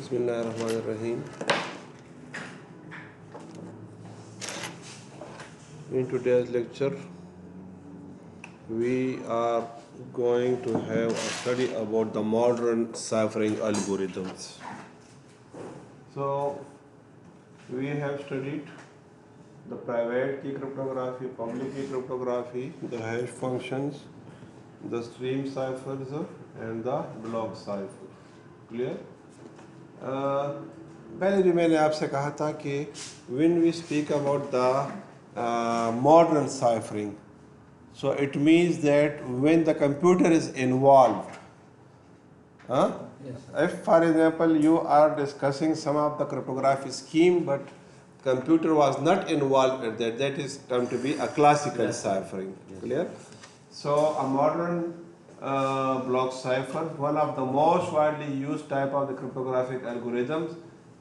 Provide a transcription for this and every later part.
Bismillahirrahmanirrahim. In today's lecture, we are going to have a study about the modern ciphering algorithms. So, we have studied the private key cryptography, public key cryptography, the hash functions, the stream ciphers, and the block cipher. Clear? पहले भी मैंने आपसे कहा था कि when we speak about the modern ciphering, so it means that when the computer is involved, if for example you are discussing some of the cryptography scheme but computer was not involved at that, that is termed to be a classical ciphering. Clear? So a modern block cipher, one of the most widely used type of the cryptographic algorithms,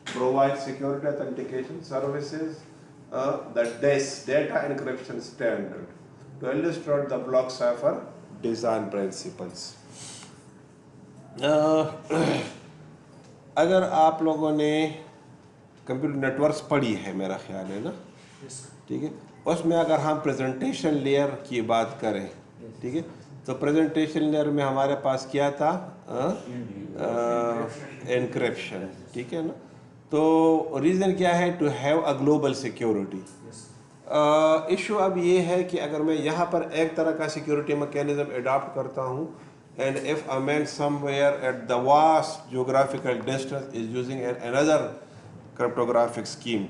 provides security authentication services, the DES, data encryption standard, to illustrate the block cipher design principles. अगर आप लोगों ने computer networks पढ़ी है मेरा ख्याल है ना, ठीक है, उसमें अगर हम प्रेजेंटेशन लेयर की बात करें, ठीक है, तो प्रेजेंटेशन लेयर में हमारे पास क्या था, एनक्रिप्शन, ठीक है ना। तो रीज़न क्या है, to have a global security. Issue अब ये है कि अगर मैं यहाँ पर एक तरह का सिक्योरिटी मैकेनिज्म अडॉप्ट करता हूँ and if a man somewhere at the vast geographical distance is using another cryptographic scheme,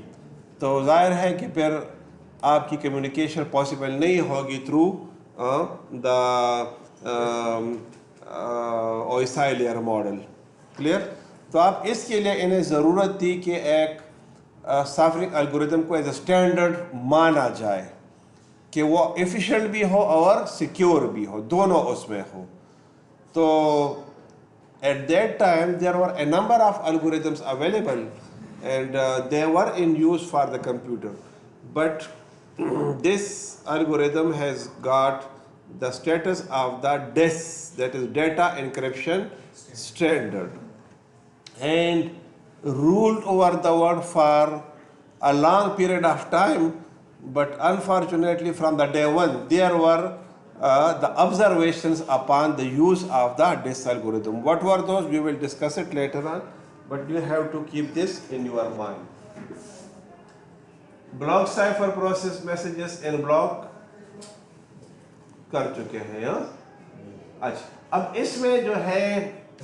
तो जाहिर है कि फिर आपकी कम्युनिकेशन पॉसिबल नहीं होगी through the OSI layer model. Clear? तो आप इसके लिए इन्हें ज़रूरत थी कि एक साइफरिंग एल्गोरिथम को एज ए स्टैंडर्ड माना जाए कि वो एफिशिएंट भी हो और सिक्योर भी हो, दोनों उसमें हो। So at that time there were a number of algorithms available and they were in use for the computer, but this algorithm has got the status of the DES, that is data encryption standard, and ruled over the world for a long period of time. But unfortunately from the day one there were the observations upon the use of the DES algorithm. What were those? We will discuss it later on, but you have to keep this in your mind. Block cipher process messages in block कर चुके हैं। अच्छा, अब इसमें जो है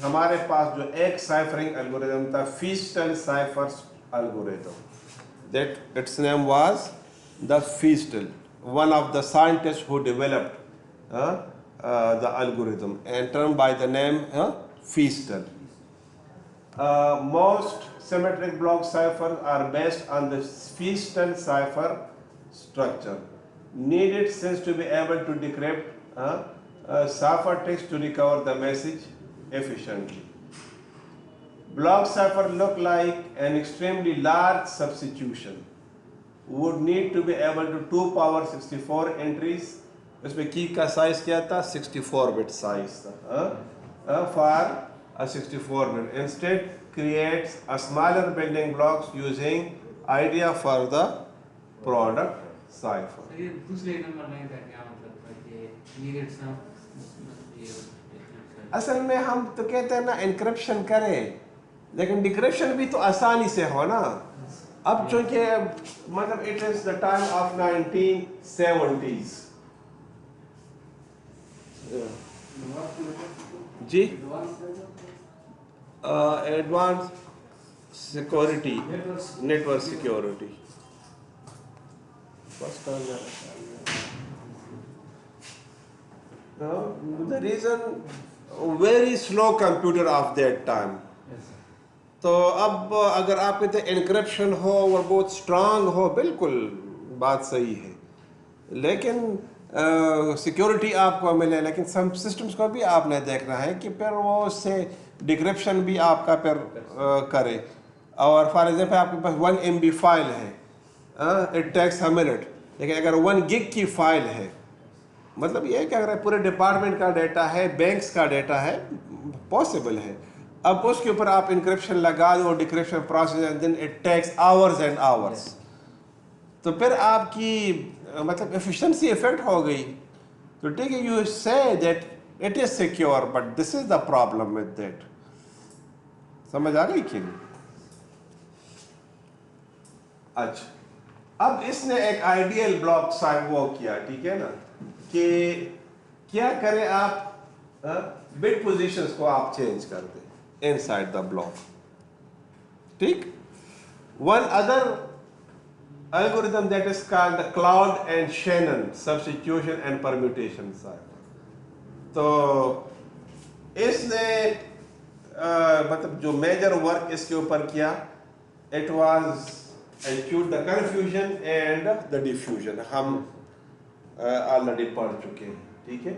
हमारे पास जो एक साइफरिंग एल्गोरिथम था, Feistel ciphers algorithm, that its name was the Feastel, one of the scientists who developed the algorithm and termed by the name Feastel. Most symmetric block ciphers are based on the Feastel cipher structure, needed since to be able to decrypt ciphertext to recover the message efficiently. Block cipher look like an extremely large substitution, would need to be able to 2 power 64 entries. इसमें की का size क्या था, 64 bit size था for a 64 bit. Instead creates a smaller building blocks using idea for the product cipher. असल में हम तो कहते हैं ना एनक्रिप्शन करें, लेकिन डिक्रिप्शन भी तो आसानी से हो ना। अब चूंकि मतलब it is the time of 1970s जी, advance security, network security, the reason very slow computer of that time. तो अब अगर आप कहते हैं एनक्रिप्शन हो और बहुत स्ट्रांग हो, बिल्कुल बात सही है, लेकिन सिक्योरिटी आपको मिले, लेकिन सम सिस्टम्स को भी आपने देखना है कि फिर वो उससे डिक्रिप्शन भी आपका फिर करे। और फॉर एग्जांपल आपके पास 1 MB फाइल है, इट टेक्स अ मिनट, लेकिन अगर 1 gig की फाइल है, मतलब ये है कि अगर पूरे डिपार्टमेंट का डेटा है, बैंक्स का डेटा है, पॉसिबल है, अब उसके ऊपर आप इंक्रिप्शन लगा दो, decryption process, and then it takes hours and hours, तो फिर आपकी मतलब एफिशिएंसी इफेक्ट हो गई। तो ठीक है, you say that it is secure but this is the problem with that. समझ आ गई कि नहीं? अच्छा, अब इसने एक आइडियल ब्लॉक साइज वो किया, ठीक है ना, कि क्या करें आप बिट पोजीशंस को आप चेंज कर दें इनसाइड द ब्लॉक, ठीक। One other algorithm that is called the Claude and Shannon substitution and permutation cipher. तो इसने मतलब जो मेजर वर्क इसके ऊपर किया, it was acute the confusion and the diffusion, हम ऑलरेडी पढ़ चुके हैं, ठीक है।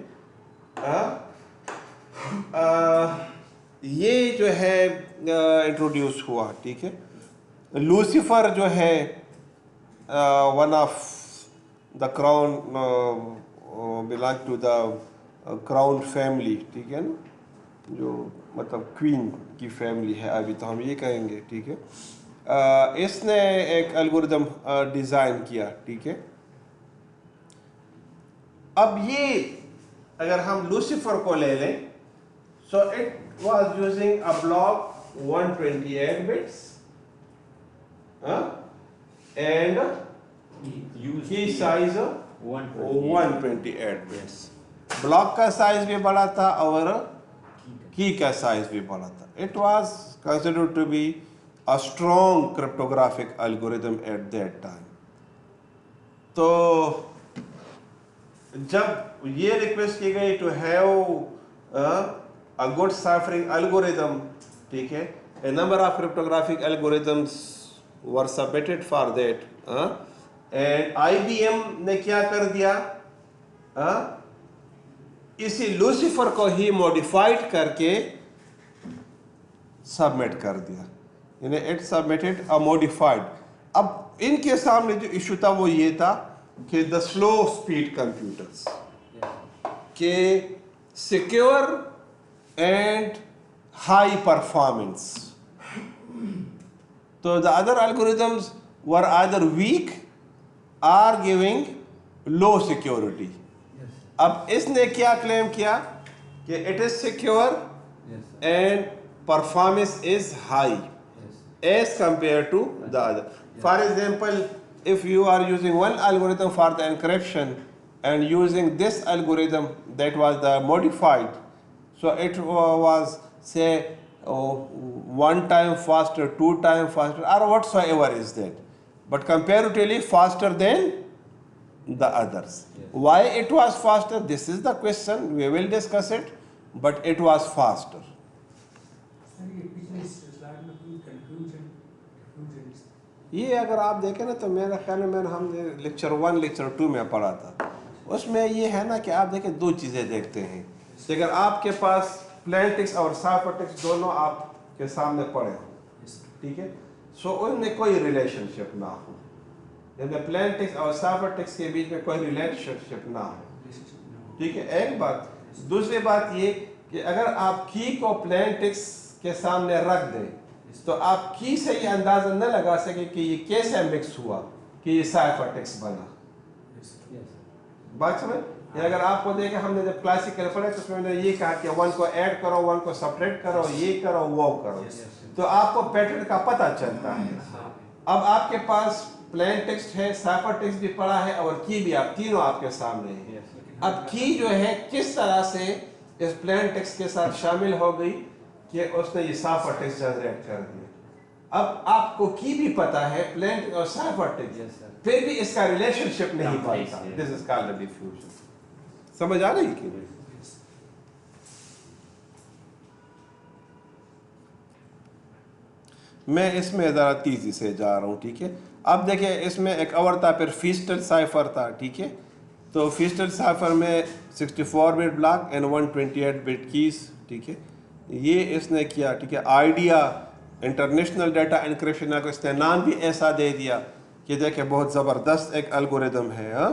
ये जो है इंट्रोड्यूस हुआ, ठीक है। लूसीफर जो है one of the crown belong to the crown family, ठीक है ना, जो मतलब क्वीन की फैमिली है, अभी तो हम ये कहेंगे, ठीक है। इसने एक एल्गोरिदम डिज़ाइन किया, ठीक है। अब ये अगर हम लूसीफर को ले लें, so it was using a block 128 bits and key size 128 bits। Block का साइज भी बड़ा था और की का साइज भी बड़ा था। It was considered to be a strong cryptographic algorithm at that time. तो जब ये रिक्वेस्ट की गई to have a good ciphering algorithm, ठीक है, a number of cryptographic algorithms were submitted for that, and IBM ने क्या कर दिया, इसी लूसीफर को ही मॉडिफाइड करके सबमिट कर दिया, यानी इट सबमिटेड अ मॉडिफाइड। अब इनके सामने जो इशू था वो ये था कि द स्लो स्पीड कंप्यूटर्स के secure and high performance, so the other algorithms were either weak or giving low security. Yes. अब इसने क्या क्लेम किया कि it is secure, yes, and performance is high, yes, as compared to the other. Yes. For example, if you are using one algorithm for the encryption and using this algorithm that was the modified, so it was say 1 time faster, 2 times faster, or whatsoever is that, but comparatively faster than the others. Yes. Why it was faster? This is the question. We will discuss it, but it was faster. ये अगर आप देखें ना तो मेरा ख्याल में हमने लेक्चर 1 लेक्चर 2 में पढ़ा था, उसमें ये है ना कि आप देखें दो चीज़ें देखते हैं कि अगर आपके पास प्लेन टेक्स्ट और साइफर टेक्स्ट दोनों आपके सामने पड़े हो, ठीक है, सो उनमें कोई रिलेशनशिप ना हो, यानी प्लेन टेक्स्ट और साइफर टेक्स्ट के बीच में कोई रिलेशनशिप ना हो, ठीक है, एक बात। दूसरी बात ये कि अगर आप की को प्लेन टेक्स्ट के सामने रख दें तो आप की से ये अंदाज़ा न लगा सके कि ये कैसे मिक्स हुआ कि ये साइफर टेक्स्ट बना। बात समझ? या अगर आपको देखें हमने जब क्लासिकल पढ़े तो उसमें मैंने ये कहा कि 1 को ऐड करो, 1 को सब्ट्रैक्ट करो, ये करो, वो करो, तो आपको पैटर्न का पता चलता है। अब आपके पास प्लेन टेक्स्ट है, साइफर टेक्स्ट भी पड़ा है और की भी, आप तीनों आपके सामने है। अब की जो है किस तरह से इस प्लेन टेक्स्ट के साथ शामिल हो गई कि उसने ये साइफर टेक्स्ट जनरेट कर दिया। अब आपको की भी पता है, प्लेन और साइफर टेक्स्ट, फिर भी इसका रिलेशनशिप नहीं बनता। This is called diffusion. समझ आ रही कि नहीं? मैं इसमें ज़रा तेज़ी से जा रहा हूँ, ठीक है। अब देखिए इसमें एक और था, फिर फीस्टल साइफर था, ठीक है। तो फीस्टल साइफर में 64 bit block and 128 bit keys, ठीक है, ये इसने किया, ठीक है। आइडिया इंटरनेशनल डाटा एनक्रिप्शन को इसने नाम भी ऐसा दे दिया कि देखिए बहुत ज़बरदस्त एक एल्गोरिदम है, हाँ।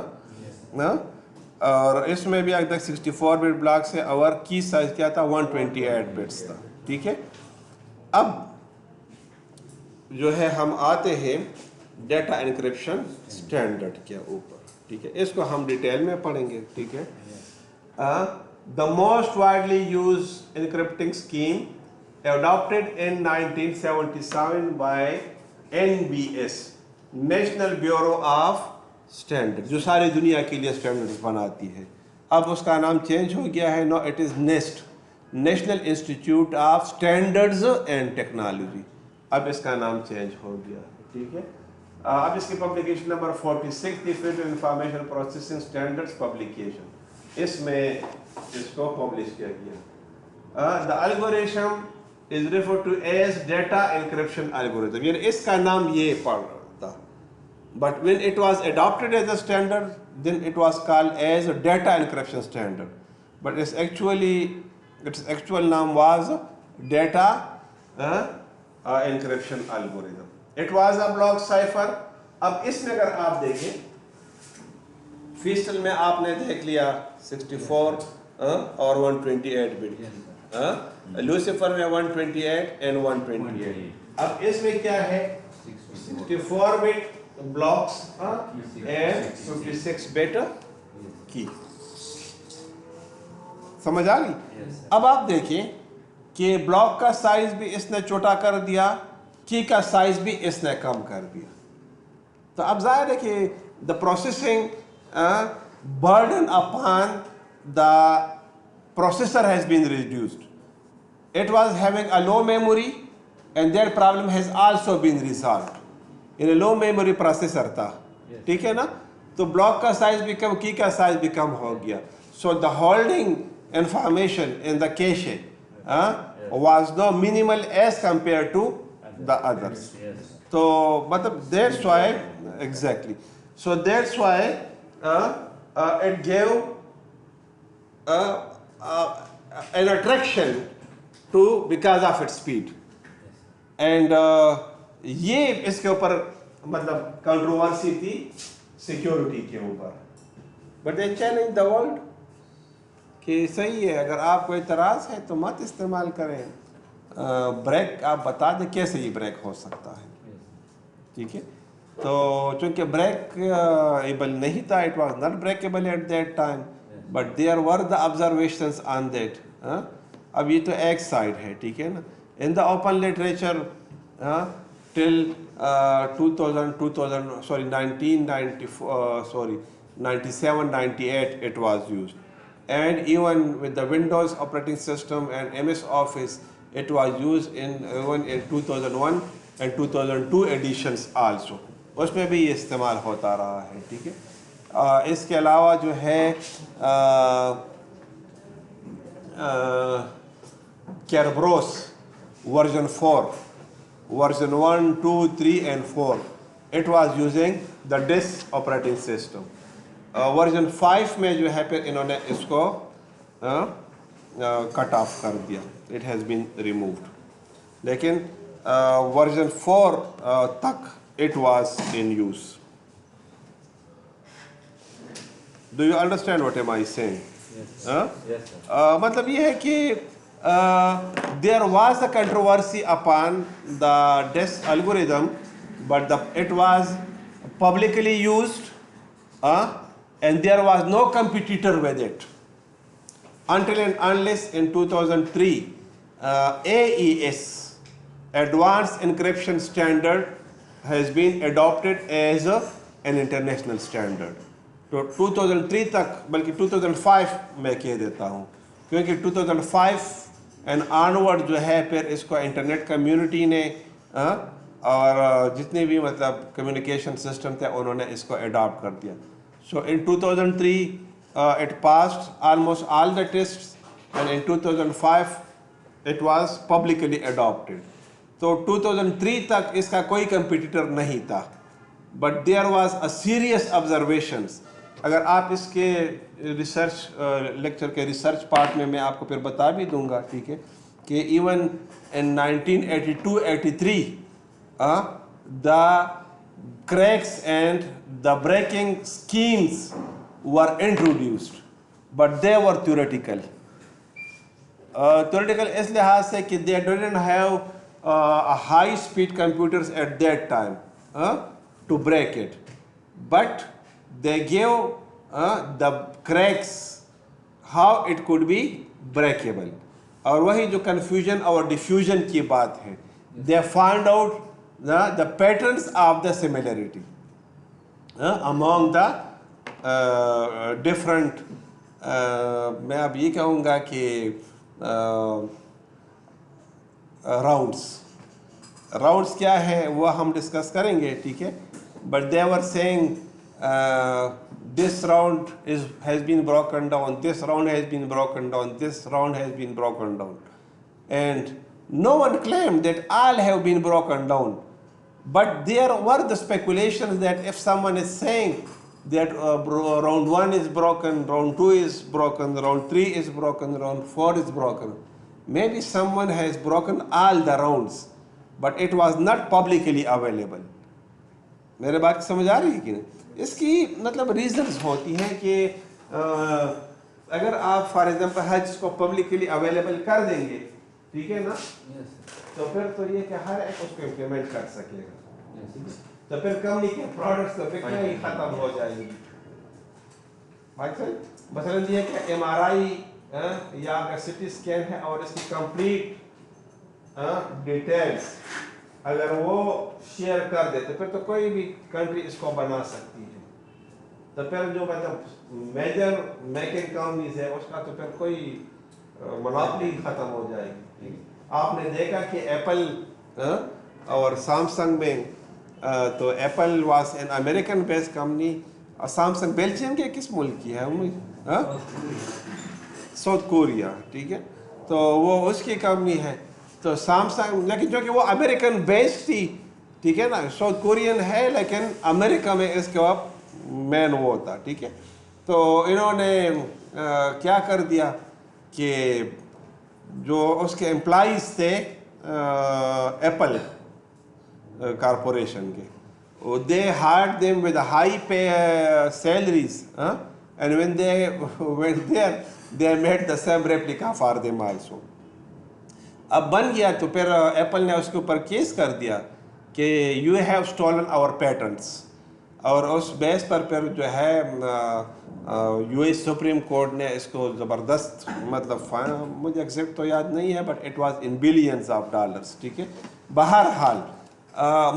और इसमें भी अगर 64 बिट ब्लॉक से और की साइज क्या था 128 बिट्स था, ठीक है। अब जो है हम आते हैं डेटा एनक्रिप्शन स्टैंडर्ड के ऊपर, ठीक है, इसको हम डिटेल में पढ़ेंगे, ठीक है। The most widely use एनक्रिप्टिंग scheme adopted in 1977 by NBS, national bureau of standard, जो सारी दुनिया के लिए स्टैंडर्ड्स बनाती है। अब उसका नाम चेंज हो गया है, no it is NIST, National Institute of Standards and Technology. अब इसका नाम चेंज हो गया, ठीक है। अब इसकी publication number 46 the federal information processing standards publication, इसमें इसको पब्लिश किया गया। The algorithm is referred to as data encryption algorithm, यानी इसका नाम ये पढ़ था, but when it was adopted as a standard then it was called as data encryption standard, but its actual name was data encryption algorithm. It was a block cipher. अब इसमें अगर आप देखें, फीस्टल में आपने देख लिया 64 और 128 बिट, लूसीफर में 128 एंड 128। अब इसमें क्या है, 64 बिट ब्लॉक्स एंड 56 बिट की, समझ आ गई। अब आप देखें कि ब्लॉक का साइज भी इसने छोटा कर दिया, की का साइज भी इसने कम कर दिया। तो अब जाहिर है कि the processing burden upon the processor has been reduced. It was having a low memory and that problem has also been resolved. In low memory processor था, ठीक है ना, तो ब्लॉक का साइज भी कम, की का साइज भी कम हो गया। So the holding information in the cache was no minimal as compared to the others. So but that's why exactly, so that's why it gave an attraction to because of its speed and ये इसके ऊपर मतलब controversy थी security के ऊपर, but they challenge the world कि सही है, अगर आपको इतराज़ है तो मत इस्तेमाल करें। ब्रेक आप बता दें कैसे ये ब्रेक हो सकता है, ठीक है। तो चूँकि ब्रेक एबल नहीं था, it was not breakable at that time, but there were the observations on that. अब ये तो एक साइड है, ठीक है ना। In the open literature till 1997-98 it was used, and even with the Windows operating system and MS Office it was used even in 2001 and 2002 editions also, उसमें भी ये इस्तेमाल होता रहा है, ठीक है। इसके अलावा जो है Kerberos version 4, version 1, 2, 3 and 4, it was using the DIS operating system. Version 5 में जो है फिर इन्होंने इसको कट ऑफ कर दिया, इट हैज़ बीन रिमूव्ड, लेकिन वर्जन 4 तक it was in use. Do you understand what am I saying? मतलब ये है कि there was a controversy upon the DIS algorithm, but it was publicly used and there was no competitor with it until and unless in 2003 AES, Advanced Encryption Standard, has been adopted as an international standard. तो 2003 तक, बल्कि 2005 मैं कह देता हूँ, क्योंकि 2005 and onward जो है फिर इसको इंटरनेट कम्युनिटी ने और जितने भी मतलब कम्युनिकेशन सिस्टम थे उन्होंने इसको अडॉप्ट कर दिया। So in 2003 it passed almost all the tests, and in 2005 it was publicly adopted. तो 2003 तक इसका कोई कंपटीटर नहीं था, but there was a serious observations। अगर आप इसके रिसर्च लेक्चर के रिसर्च पार्ट में मैं आपको फिर बता भी दूंगा, ठीक है, कि even in 1982-83 the cracks and the breaking schemes were introduced, but they were theoretical. Theoretical इस लिहाज से कि they didn't have high speed computers at that time to break it, but they gave the cracks how it could be breakable. और वही जो confusion और diffusion की बात है, they found out the patterns of the similarity among the different मैं अब ये कहूँगा कि राउंड्स क्या है वो हम डिस्कस करेंगे, ठीक है. But they were saying this round has been broken down, this round has been broken down, this round has been broken down, and no one claimed that all have been broken down. But there were the speculations that if someone is saying that round 1 is broken, round 2 is broken, round 3 is broken, round 4 is broken, maybe someone has broken all the rounds, but it was not publicly available. मेरे बात समझ आ रही है कि नहीं? इसकी मतलब reasons होती हैं कि अगर आप फॉर एग्जांपल हर चीज़ को पब्लिकली अवेलेबल कर देंगे, ठीक है ना, तो फिर तो ये कि हर एक उसको इम्प्लीमेंट कर सकेगा, तो फिर कंपनी के प्रोडक्ट्स तो बिकना ही खत्म हो जाएगी. मसलन ये कि MRI या अगर सिटी स्कैन है और इसकी कंप्लीट डिटेल्स अगर वो शेयर कर दे तो फिर तो कोई भी कंट्री इसको बना सकती है. तो फिर जो मतलब मेजर मेकिंग कंपनीज है उसका तो फिर कोई मोनोपोली खत्म हो जाएगी. आपने देखा कि एप्पल और सैमसंग में तो Apple was an American based company और सैमसंग बेल्जियम के किस मुल्क की है, साउथ कोरिया, ठीक है. तो वो उसकी कंपनी है. तो सैमसंग लेकिन जो कि वो अमेरिकन बेस्ड थी, ठीक है ना, साउथ कोरियन है लेकिन अमेरिका में इसका मेन वो था, ठीक है. तो इन्होंने क्या कर दिया कि जो उसके एम्प्लॉइज थे एप्पल कारपोरेशन के, they hired them with high pay salaries and when they went there they made the same replica for them also. अब बन गया तो फिर एप्पल ने उसके ऊपर केस कर दिया कि you have stolen our patterns, और उस बेस पर फिर जो है US सुप्रीम कोर्ट ने इसको ज़बरदस्त मतलब मुझे एग्जैक्ट तो याद नहीं है but it was in billions of dollars, ठीक है. बहरहाल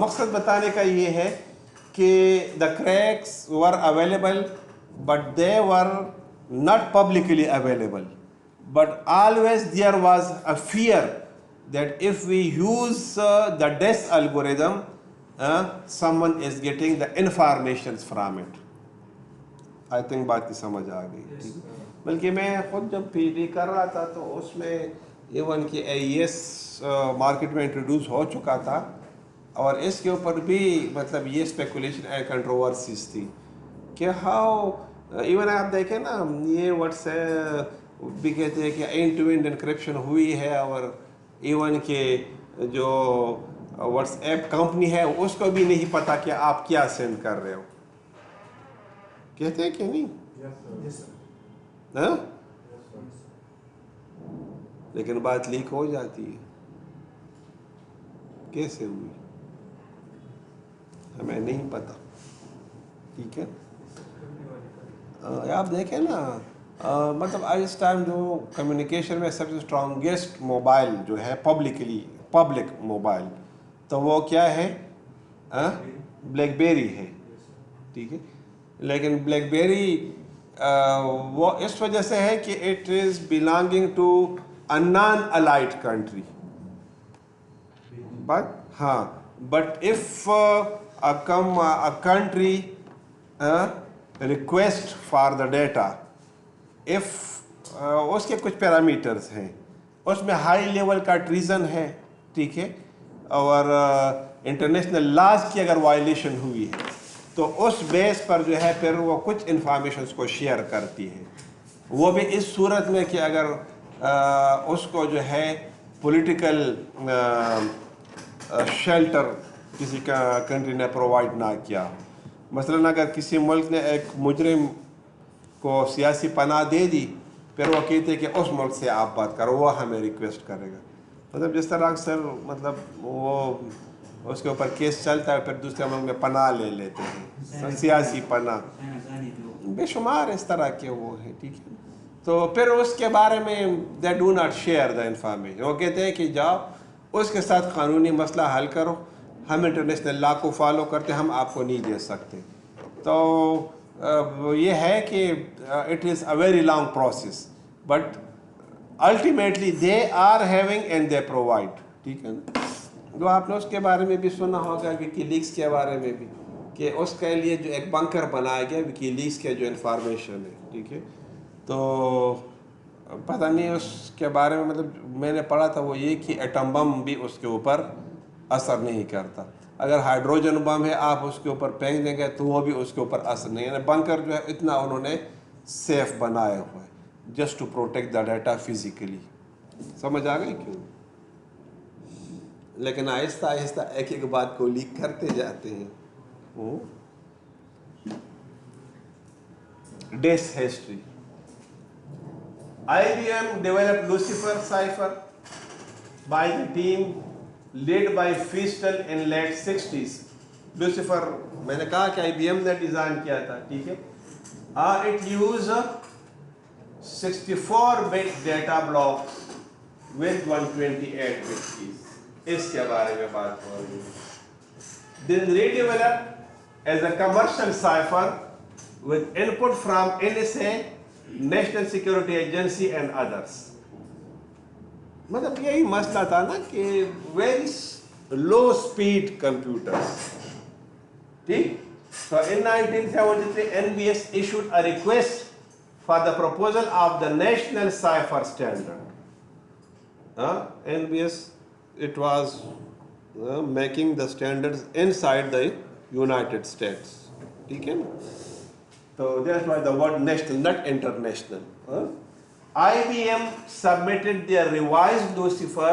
मकसद बताने का ये है कि the cracks were available but they were not publicly available, but always there was a fear that if we use the DES algorithm, someone is getting the informations from it. I think बात की समझ आ गई. बल्कि मैं खुद जब PhD कर रहा था तो उसमें इवन कि AES मार्केट में इंट्रोड्यूस हो चुका था और इसके ऊपर भी मतलब ये स्पेकुलेशन एंड कंट्रोवर्सीज थी कि हाउ इवन आप देखें ना ये व्हाट्सएप भी कहते हैं कि एंड टू एंड एनक्रिप्शन हुई है, और इवन के जो व्हाट्सएप कंपनी है उसको भी नहीं पता कि आप क्या सेंड कर रहे हो, कहते हैं कि नहीं? हाँ, लेकिन बात लीक हो जाती है. कैसे हुई हमें नहीं पता, ठीक है. आप देखें ना मतलब इस टाइम जो कम्युनिकेशन में सबसे स्ट्रॉन्गेस्ट मोबाइल जो है पब्लिक मोबाइल तो वो क्या है, ब्लैकबेरी है, ठीक है. लेकिन ब्लैकबेरी वो इस वजह से है कि it is belonging to a non aligned country, but हाँ but if a country request for the data, if उसके कुछ पैरामीटर्स हैं, उसमें हाई लेवल का ट्रीजन है, ठीक है, और इंटरनेशनल लॉज की अगर वायलेशन हुई है तो उस बेस पर जो है फिर वो कुछ इंफॉर्मेशन को शेयर करती है. वो भी इस सूरत में कि अगर उसको जो है पॉलिटिकल शेल्टर किसी का कंट्री ने प्रोवाइड ना किया. मसलन अगर किसी मुल्क ने एक मुजरिम को सियासी पनाह दे दी, फिर वो कहते हैं कि उस मुल्क से आप बात करो, वो हमें रिक्वेस्ट करेगा. मतलब जिस तरह अक्सर मतलब वो उसके ऊपर केस चलता है, फिर दूसरे मुल्क में पनाह ले लेते हैं, सियासी पनाह, बेशुमार इस तरह के वो है, ठीक है। तो फिर उसके बारे में they do not share the information. वो कहते हैं कि जाओ उसके साथ कानूनी मसला हल करो, हम इंटरनेशनल लॉ को फॉलो करते, हम आपको नहीं दे सकते। तो ये है कि it is a very long process, but ultimately they are having and they provide, ठीक है ना। तो आपने उसके बारे में भी सुना होगा, विकीलीक्स के बारे में भी, कि उसके लिए जो एक बंकर बनाया गया विकीलीक्स के जो इंफॉर्मेशन है, ठीक है। तो पता नहीं उसके बारे में, मतलब मैंने पढ़ा था वो ये कि एटम बम भी उसके ऊपर असर नहीं करता। अगर हाइड्रोजन बम है आप उसके ऊपर फेंक देंगे तो वो भी उसके ऊपर असर नहीं, यानी बंकर जो है इतना उन्होंने सेफ बनाया हुआ है, just to protect the data physically. समझ आ गई क्यों? लेकिन आहिस्ता आहिस्ता एक एक बात को लीक करते जाते हैं। Disk history. IBM developed Lucifer cipher by the team led by Feastel in late 60s. Lucifer मैंने कहा कि IBM ने डिजाइन किया था, ठीक है। It used 64-bit data blocks with 128-bit keys. इसके बारे में बात हो रही है। Then redeveloped as a commercial cipher with input from NSA, national security agency and others. मतलब यही मसला था ना कि वेरी लो स्पीड कंप्यूटर्स, ठीक। तो इन 1973 NBS issued a request for the proposal of the national cipher standard. NBS, it was making the standards inside the United States, ठीक है ना। So that's why the word national, not international. IBM submitted their revised Lucifer,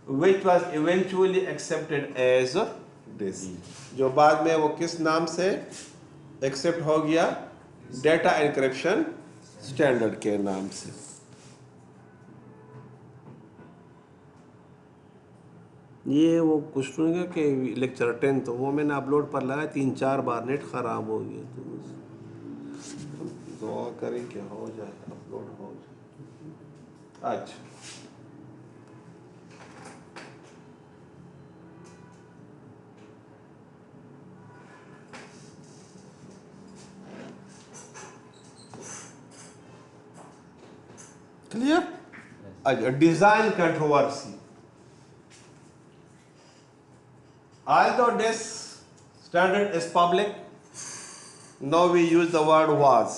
which was eventually accepted as DISC, जो बाद में वो किस नाम से एक्सेप्ट हो गया? डेटा एनक्रिप्शन स्टैंडर्ड के नाम से। ये वो कुछ सुनेगा कि लेक्चर 10 तो वो मैंने अपलोड पर लगाया, 3-4 बार नेट ख़राब हो गया, तो दुआ करें कि हो जाए, अपलोड हो जाए। अच्छा, क्लियर? अच्छा, design controversy. Although this standard is public, now we use the word was,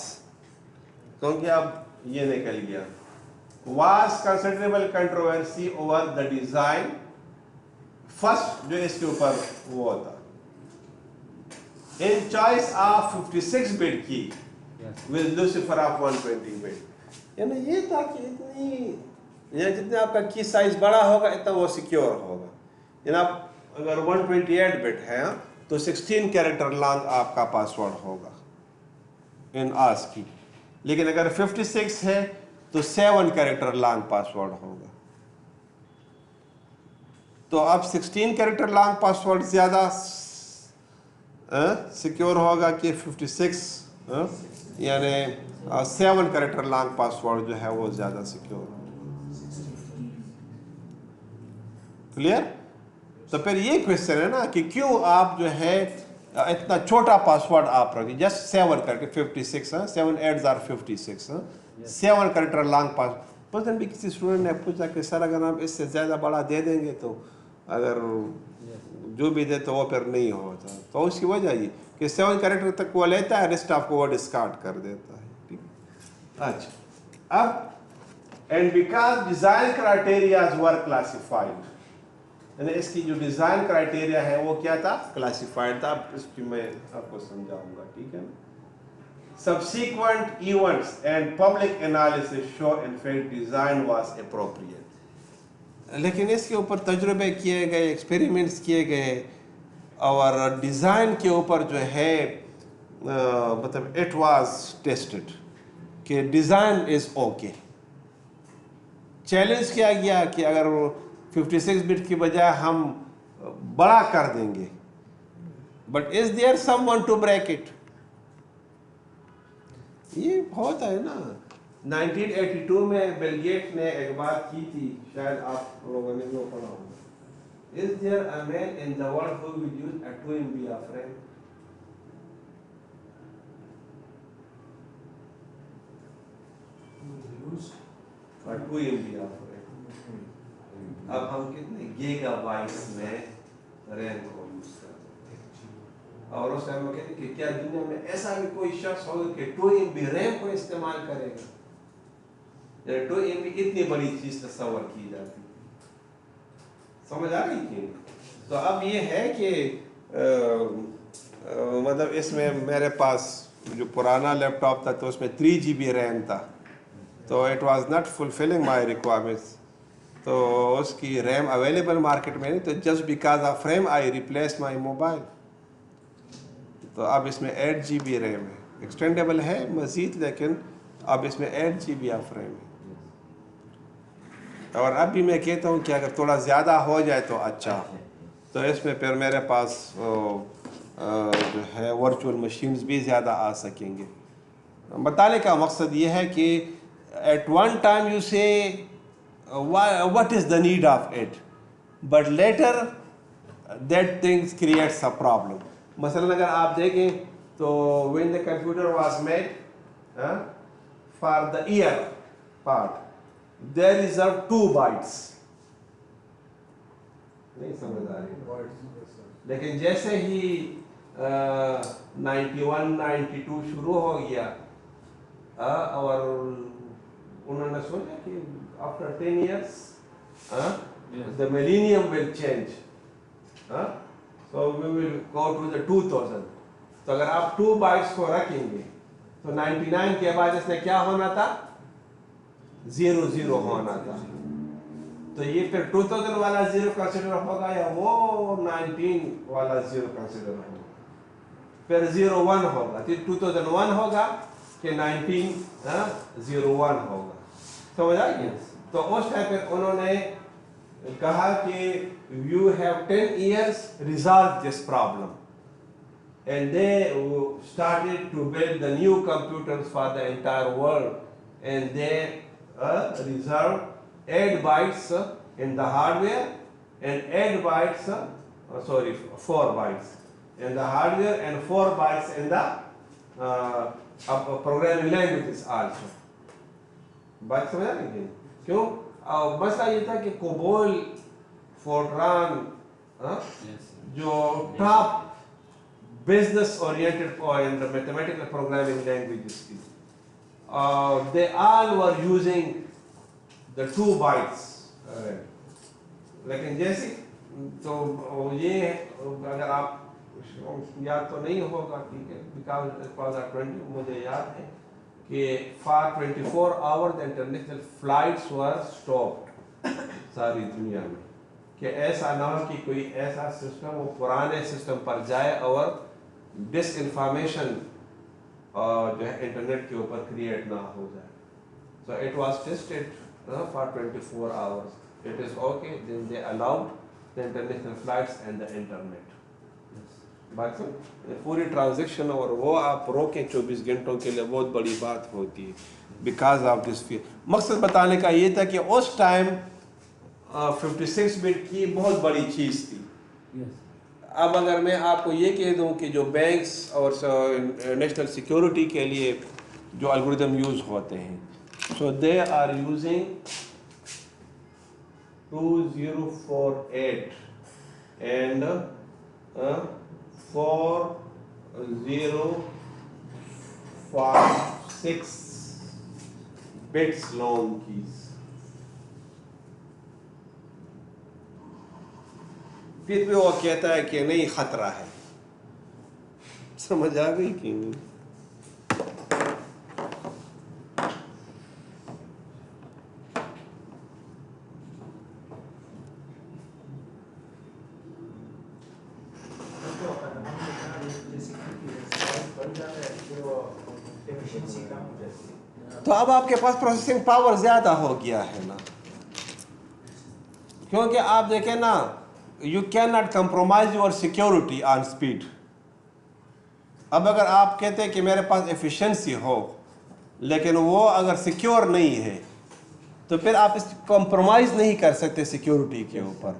क्योंकि अब ये निकल गया। Was considerable controversy over the design, first जो इसके ऊपर वो था, in choice of 56-bit key with Lucifer of 120 bit। यानी ये था कि इतनी या जितने आपका की साइज बड़ा होगा इतना वो सिक्योर होगा। यानी आप अगर 128 बिट है तो 16 कैरेक्टर लॉन्ग आपका पासवर्ड होगा इन ASCII, लेकिन अगर 56 है तो 7 कैरेक्टर लॉन्ग पासवर्ड होगा। तो अब 16 कैरेक्टर लॉन्ग पासवर्ड ज़्यादा सिक्योर होगा कि 56, यानी 7 कैरेक्टर लॉन्ग पासवर्ड जो है वो ज़्यादा सिक्योर होगा। क्लियर? तो फिर ये क्वेश्चन है ना कि क्यों आप जो है इतना छोटा पासवर्ड आप रखिए, जस्ट 7 करके 56, 7 8s are 56, 7 कैरेक्टर लॉन्ग पास। उस दिन भी किसी स्टूडेंट ने पूछा कि सर अगर आप इससे ज़्यादा बड़ा दे देंगे तो अगर जो भी दे तो वो फिर नहीं होता। तो उसकी वजह ये कि 7 कैरेक्टर तक वो लेता है, रेस्ट ऑफ को वो डिस्कार्ड कर देता है, ठीक है। अच्छा, अब and because design criterias were classified, यानी इसकी जो डिज़ाइन क्राइटेरिया है वो क्या था? क्लासिफाइड था। इसकी मैं आपको समझाऊंगा, ठीक है। Subsequent events and public analysis show in fact design was appropriate। लेकिन इसके ऊपर तजुर्बे किए गए, एक्सपेरिमेंट्स किए गए और डिज़ाइन के ऊपर जो है मतलब इट वाज टेस्टेड कि डिज़ाइन इज़ ओके। चैलेंज किया गया कि अगर 56 बिट की बजाय हम बड़ा कर देंगे, but is there someone to break it? ये बहुत है ना। 1982 में बिल गेट्स ने एक बात की थी, शायद आप लोगों ने भी पढ़ा होगा। Is there a man in the world who will use a 2 MB of RAM? और 2 MB of RAM। अब हम कितने गीगाबाइट्स में रैम को यूज करते हैं, और उस टाइम में कहते हैं कि क्या दुनिया में ऐसा भी कोई शख्स होगा कि 2 MB रैम को इस्तेमाल करेगा? 2 MB इतनी बड़ी चीज तस्वर की जाती है, समझ आ गई कि? तो अब ये है कि मतलब इसमें मेरे पास जो पुराना लैपटॉप था तो उसमें 3 GB रैम था, तो it was not fulfilling my requirements, तो उसकी रैम अवेलेबल मार्केट में नहीं, तो just because of RAM I replace my mobile. तो अब इसमें 8 GB रैम है, एक्सटेंडेबल है मज़ीद, लेकिन अब इसमें 8 GB ऑफ रैम है। और अब भी मैं कहता हूँ कि अगर थोड़ा ज़्यादा हो जाए तो अच्छा, तो इसमें फिर मेरे पास जो है वर्चुअल मशीन्स भी ज़्यादा आ सकेंगे। बताने का मकसद ये है कि एट वन टाइम यू से what is the need of it, but later that things creates a problem. मसलन अगर आप देखें तो when the computer was made for the year part, they reserve 2 bytes, नहीं समझ आ रही, लेकिन जैसे ही 91 92 शुरू हो गया और उन्होंने सोचा कि after 10 years the millennium will change, so we will go to the 2000। तो अगर आप 2 bytes को रखेंगे तो 99 के बाद इसने क्या होना था? 00 होना था। तो ये फिर 2000 वाला 0 कंसिडर होगा या वो 19 वाला 0 कंसिडर होगा? फिर 01 होगा, फिर 2001 होगा कि 1901 होगा, समझ आ गया? तो उस टाइम पर उन्होंने कहा कि you have 10 years resolve this problem, and they started to build the new computers for the entire world, and they reserve 8 bytes in the hardware and 8 bytes, 4 bytes in the hardware and 4 bytes in the programming languages also। बात समझ आ रही है? क्यों? मसला ये था कि COBOL, Fortran, जो top business oriented and mathematical programming languages थी, they all were using the 2 bytes, लेकिन जैसे तो ये अगर आप याद तो नहीं होगा, ठीक है, because 20 मुझे याद है कि for 24 hours the international flights were stopped सारी दुनिया में, कि ऐसा ना हो कि कोई ऐसा सिस्टम वो पुराने सिस्टम पर जाए और डिसइंफॉर्मेशन जो है इंटरनेट के ऊपर क्रिएट ना हो जाए। So it was tested for 24 hours. It is okay. Then they allowed the international flights and the internet. बात सुन, पूरी ट्रांजेक्शन और वो आप रोकें 24 घंटों के लिए बहुत बड़ी बात होती है, बिकॉज ऑफ दिस फियर। मकसद बताने का ये था कि उस टाइम 56 बिट की बहुत बड़ी चीज़ थी। अब अगर मैं आपको ये कह दूं कि जो बैंक्स और नेशनल सिक्योरिटी के लिए जो एल्गोरिदम यूज़ होते हैं, so they are using 2048 and 4056 bits long keys. फिर भी वो कहता है कि नहीं खतरा है। समझ आ गई कि नहीं? तो अब आपके पास प्रोसेसिंग पावर ज्यादा हो गया है ना, क्योंकि आप देखें ना, you can not compromise your security on speed. अब अगर आप कहते हैं कि मेरे पास एफिशिएंसी हो लेकिन वो अगर सिक्योर नहीं है तो फिर आप इस कंप्रोमाइज़ नहीं कर सकते सिक्योरिटी के ऊपर।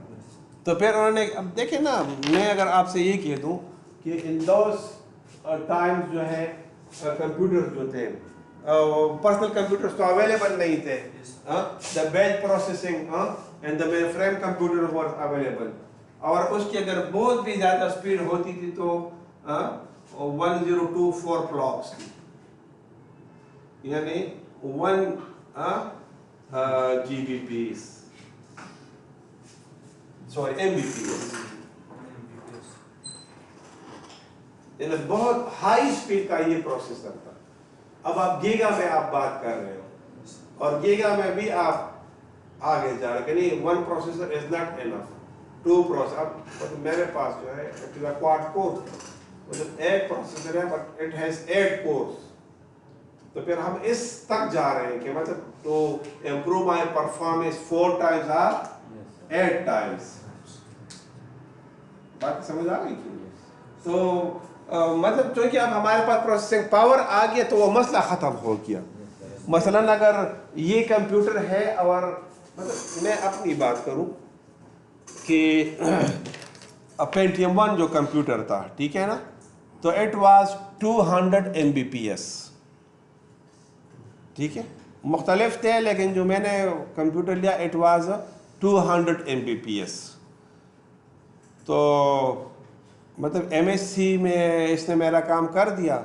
तो फिर उन्होंने, अब देखें ना, मैं अगर आपसे ये कह दूँ कि इन दोस टाइम्स जो है कंप्यूटर जो थे, पर्सनल कंप्यूटर्स तो अवेलेबल नहीं थे, the batch processing and the main frame computer were available, और उसकी अगर बहुत भी ज़्यादा स्पीड होती थी तो 1024 फ्लॉप्स की, यानी 1 GBps, सॉरी MBPS, यानी बहुत हाई स्पीड का ये प्रोसेसर था। अब आप गीगा में आप बात कर रहे हो और गीगा में भी आप आगे जा रहे, नहीं, one processor is not enough, 2 processor. अब मेरे पास जो है क्वाड कोर, मतलब एक प्रोसेसर है बट इट हैज 8 कोर्स। तो फिर हम इस तक जा रहे हैं कि मतलब to improve my performance 4 times or 8 times। बात समझ आ गई कि? तो मतलब चूंकि अब हमारे पास प्रोसेसिंग पावर आ गया तो वो मसला ख़त्म हो गया। मसलन अगर ये कंप्यूटर है, और मतलब मैं अपनी बात करूं कि पेंटियम 1 जो कंप्यूटर था, ठीक है ना, तो इट वाज 200 MBPS, ठीक है, मुख्तलिफ थे, लेकिन जो मैंने कंप्यूटर लिया इट वाज 200 MBPS। तो मतलब MSc में इसने मेरा काम कर दिया,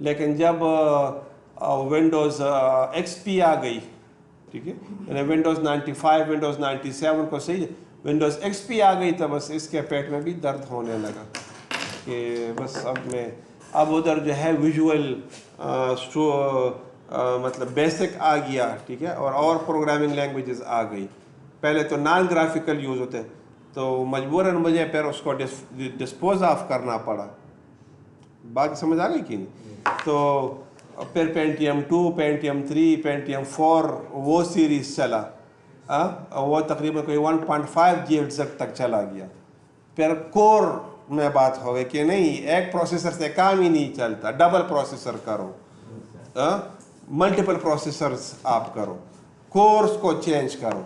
लेकिन जब विंडोज़ XP आ गई, ठीक है, यानी विंडोज़ 95 विंडोज़ 97 को सही, विंडोज़ XP आ गई तो बस इसके पेट में भी दर्द होने लगा कि बस अब उधर जो है विजुअल मतलब बेसिक आ गया, ठीक है, और प्रोग्रामिंग लैंग्वेजेस आ गई। पहले तो नॉन ग्राफिकल यूज़ होते, तो मजबूरन मुझे फिर उसको डिस्पोज ऑफ करना पड़ा। बात समझ आ गई कि नहीं? तो फिर पेंटियम 2, पेंटियम 3, पेंटियम 4 वो सीरीज़ चला, वो तकरीबन कोई 1.5 GHz तक चला गया। फिर कोर में बात हो गई कि नहीं, एक प्रोसेसर से काम ही नहीं चलता, डबल प्रोसेसर करो, मल्टीपल प्रोसेसर्स आप करो, कोर्स को चेंज करो।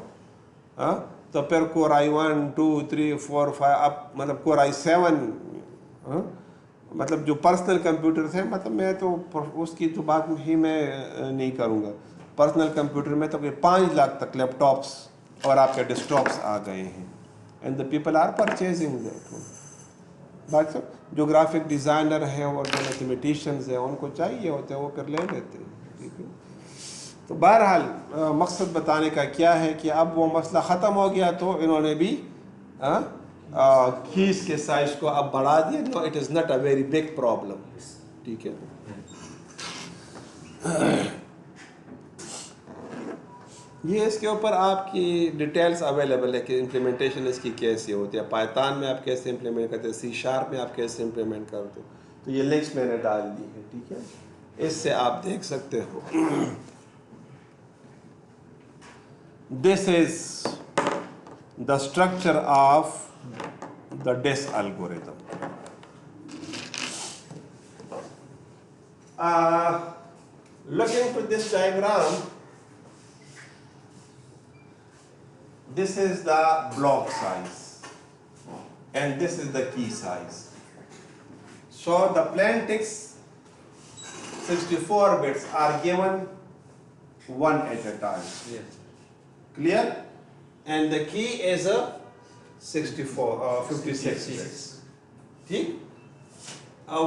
तो फिर कोर i1 2 3 4 5, अब मतलब कोर i7, मतलब जो पर्सनल कंप्यूटर थे, मतलब मैं तो उसकी तो बात ही मैं नहीं करूँगा। पर्सनल कंप्यूटर में तो कोई 5 लाख तक लैपटॉप्स और आपके डेस्कटॉप्स आ गए हैं, and the people are purchasing that. बात सब जो ग्राफिक डिज़ाइनर हैं और जो मैथमेटिशियंस हैं उनको चाहिए होते हैं, वो फिर ले लेते हैं, ठीक है। तो बहरहाल मकसद बताने का क्या है कि अब वो मसला ख़त्म हो गया, तो इन्होंने भी कीज़ के साइज़ को अब बढ़ा दिया। No, it is not a very big problem, ठीक है। ये इसके ऊपर आपकी डिटेल्स अवेलेबल है कि इम्प्लीमेंटेशन इसकी कैसे होती है, पाइथन में आप कैसे इम्प्लीमेंट करते हैं, C# में आप कैसे इम्प्लीमेंट करते हो। तो ये लिंक्स मैंने डाल दी है, ठीक है, इससे आप देख सकते हो। This is the structure of the DIS algorithm. Looking to this diagram, this is the block size and this is the key size. So the plain text 64 bits are given one at a time. Yes. Clear? And the key is a 56 bits. ठीक?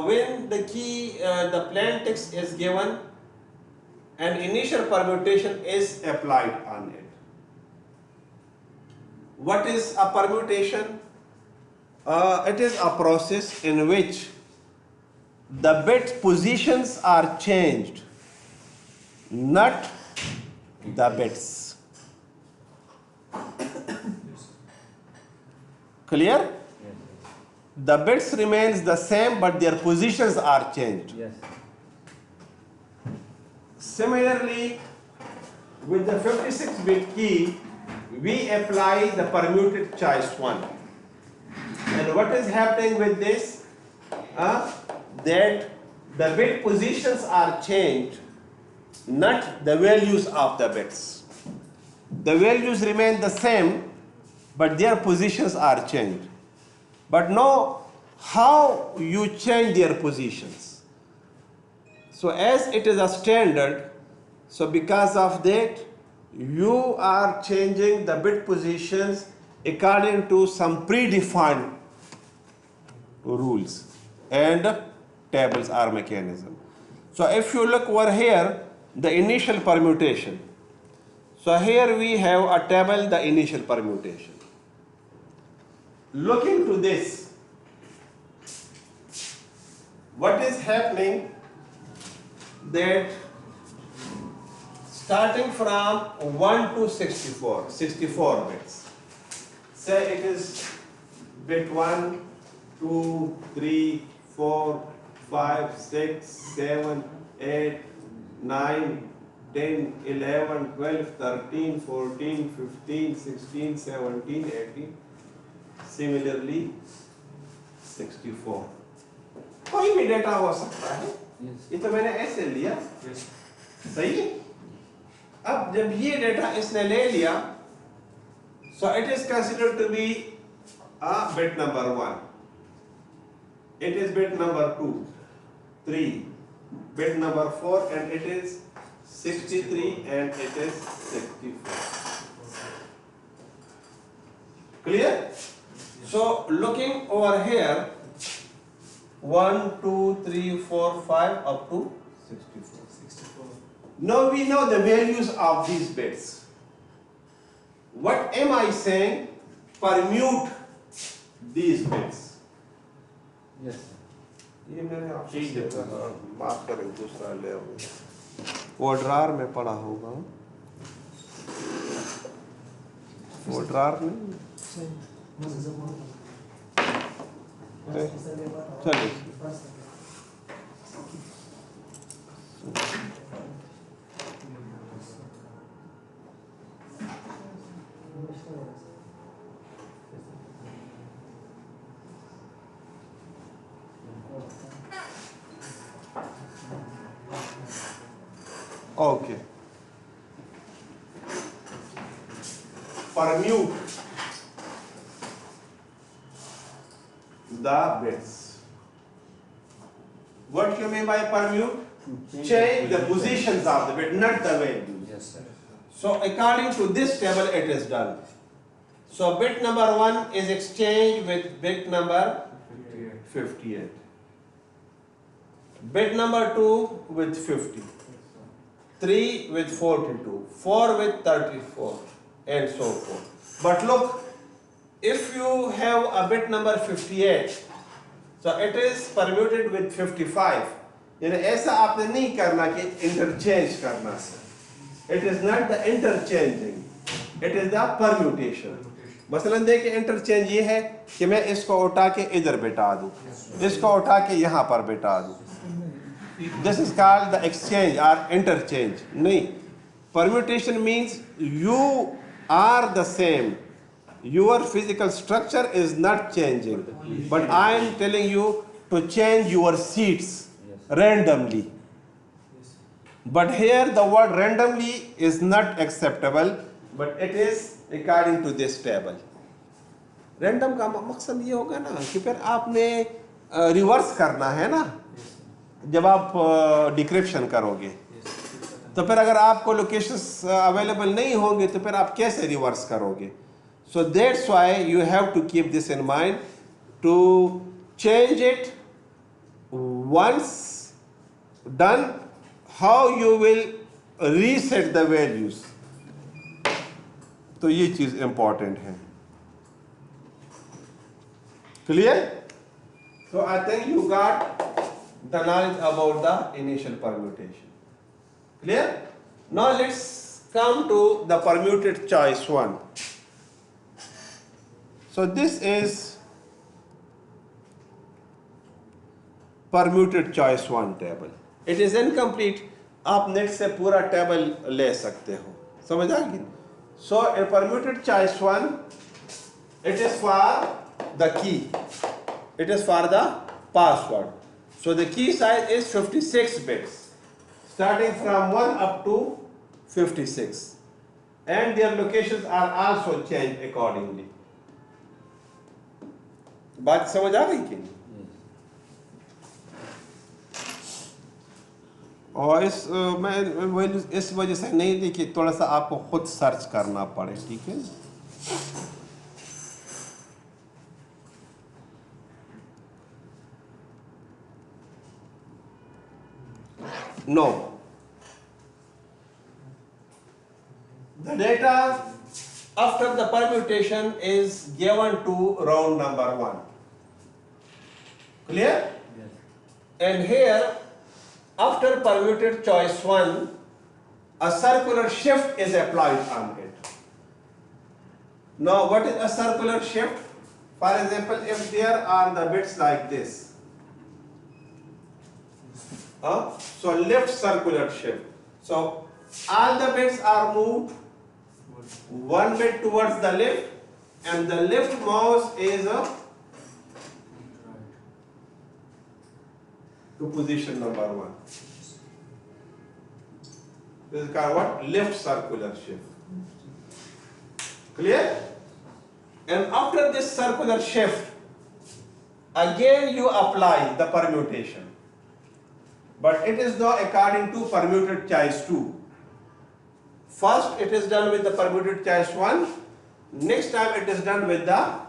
When the key, the plain text is given, an initial permutation is applied on it. What is a permutation? It is a process in which the bit positions are changed, not the bits. Clear? Yes. The bits remains the same, but their positions are changed. Yes. Similarly, with the 56-bit key, we apply the permuted choice 1. And what is happening with this? That the bit positions are changed, not the values of the bits. The values remain the same, but their positions are changed. But know how you change their positions. So as it is a standard, so because of that, you are changing the bit positions according to some predefined rules and tables or mechanism. So if you look over here, the initial permutation. So here we have a table, the initial permutation. Look into this. What is happening that starting from 1 to 64 bits. Say it is bit 1, 2, 3, 4, 5, 6, 7, 8, 9, 10, 11, 12, 13, 14, 15, 16, 17, 18. Similarly, 64. कोई भी data हो सकता है. ये तो मैंने ऐसे लिया. सही है? अब जब ये डेटा इसने ले लिया, so it is considered to be a bit number 1. It is bit number 2, 3, bit number 4, and it is 63, and it is 64. Clear? So looking over here, 1, 2, 3, 4, 5 up to 64. Now we know the values of these bits. What am I saying? Permute these bits. Yes. ये मैंने आपसे माफ करें दूसरा ले वो ड्रार में पड़ा होगा वो ड्रार में चलिए Okay. Permute the bits. What you mean by permute? Change the positions of the bit, not the values. Yes, sir. So according to this table, it is done. So bit number 1 is exchanged with bit number 58. Bit number 2 with 50. 3 with 42, 4 with 34, and so forth. But look, if you have a bit number 58, so it is permuted with 55. यानी ऐसा आपने नहीं करना कि interchange करना है. It is not the interchanging, it is the permutation. मसलन देखिए interchange ये है कि मैं इसको उठा के इधर बिठा दूँ, इसको उठा के यहाँ पर बिठा दूँ. This is called the exchange or interchange. नहीं, permutation means you are the same. Your physical structure is not changing, but I am telling you to change your seats randomly. But here the word randomly is not acceptable, but it is according to this table. Random का मकसद ये होगा ना कि फिर आपने reverse करना है ना जब आप डिक्रिप्शन करोगे तो फिर अगर आपको लोकेशंस अवेलेबल नहीं होंगे तो फिर आप कैसे रिवर्स करोगे. So that's why you have to keep this in mind to change it once done, how you will reset the values. तो ये चीज important है. Clear? So I think you got the knowledge about the initial permutation. Clear? Now let's come to the permuted choice 1. So this is permuted choice 1 table. It is incomplete. आप net से पूरा table ले सकते हो. समझ आ गई? So in permuted choice 1, it is for the key. It is for the password. So the key size is 56 bits, starting from 1 up to 56. And their locations are also changed accordingly. बात समझ आ गई कि नहीं? और मैं इस वजह से नहीं दी कि थोड़ा सा आपको खुद सर्च करना पड़े, ठीक है? No. The data after the permutation is given to round number 1. Clear? Yes. And here, after permuted choice 1, a circular shift is applied on it. Now, what is a circular shift? For example, if there are the bits like this, so left circular shift. So all the bits are moved one bit towards the left, and the left mouse is to position number 1. This is called what? Left circular shift. Clear? And after this circular shift, again you apply the permutation. But it is now according to permuted choice 2. First it is done with the permuted choice 1. Next time it is done with the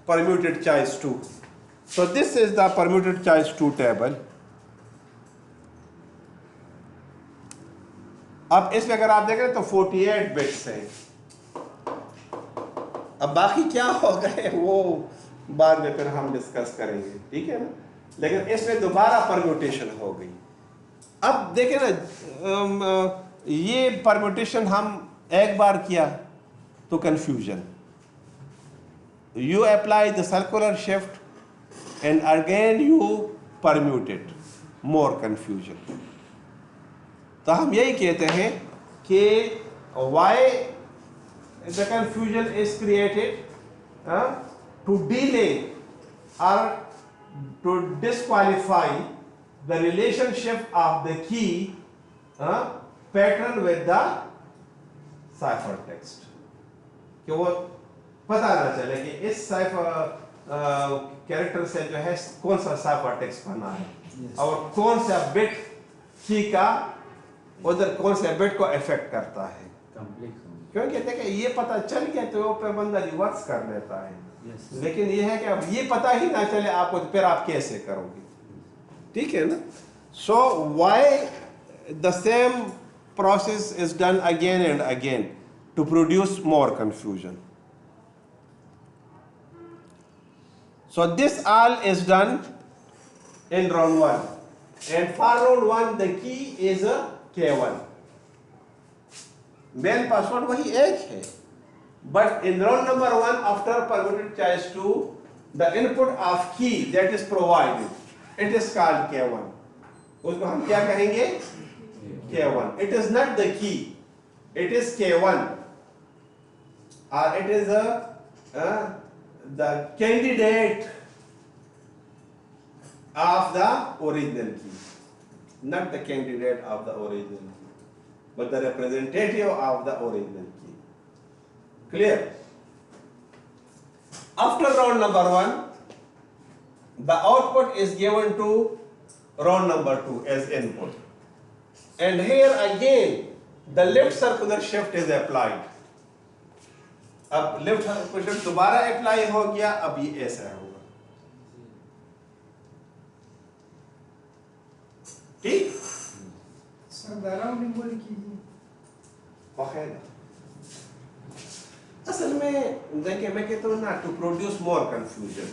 permuted choice 2. So this is the permuted choice 2 table. अब इसमें अगर आप देखें तो 48 bits हैं. अब बाकी क्या हो गए वो बाद में फिर हम डिस्कस करेंगे, ठीक है ना? लेकिन इसमें दोबारा परम्यूटेशन हो गई. अब देखें ना, ये परम्यूटेशन हम एक बार किया तो confusion. You apply the circular shift and again you permute it, more confusion. तो हम यही कहते हैं कि why the confusion is created, to delay or to disqualify the relationship of the key pattern with the ciphertext. कि वो पता ना चले कि इस कैरेक्टर से जो है कौन सा ciphertext बना है, और कौन सा बिट की का उधर कौन से बिट को अफेक्ट करता है. क्यों कहते हैं कि ये पता चल गया तो पे बंदा रिवर्स कर लेता है. लेकिन ये है कि अब ये पता ही ना चले आपको तो फिर आप कैसे करोगे, ठीक है ना? So why the same process is done again and again to produce more confusion. So this all is done in round 1, and for round 1 the key is a K1. Main password वही एक है, but in round number 1 after permuted choice 2 the input of key that is provided, it is called K1. उसको हम क्या कहेंगे? K1. It is not the key, it is K1, or it is the candidate of the original key, not the candidate of the original key, but the representative of the original key. Clear? After round number 1, the output is given to round number 2 as input, and here again the left circular shift is applied. अब left circular shift दोबारा apply हो गया. अब ये ऐसा होगा, ठीक? Sir rounding बोल कीजिए. असल में देखिए मैं कहता हूँ ना, to produce more confusion.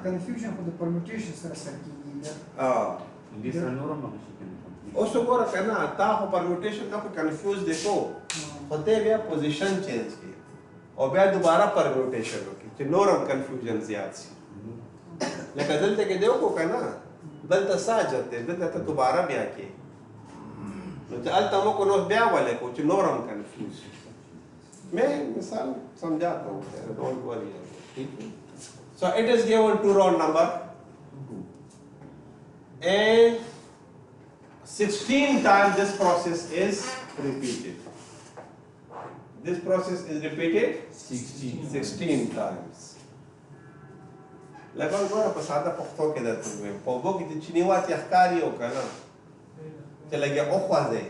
Confusion for the permutation sir कीजिए. उसको गोरा करना आता हो परम्यूटेशन का कंफ्यूज देखो होते गया पोजीशन चेंज की और बया दोबारा परम्यूटेशन होगी तो नोरम कंफ्यूजन ज्यादा सी. लेकिन दलते के देखो कहना दलता साजते दलता दोबारा ब्या के तो अलता मो को नो ब्या वाले को नोरम कंफ्यूज. मैं मिसाल समझाता हूँ, डोंट वरी। ठीक है, so it is given to round number and 16 times this process is repeated. This process is repeated 16 times. لكن أنا بساعدها بختار كده تقول بوجو كده تشينيوات يحكاري وكنا تلاقي أخوة زي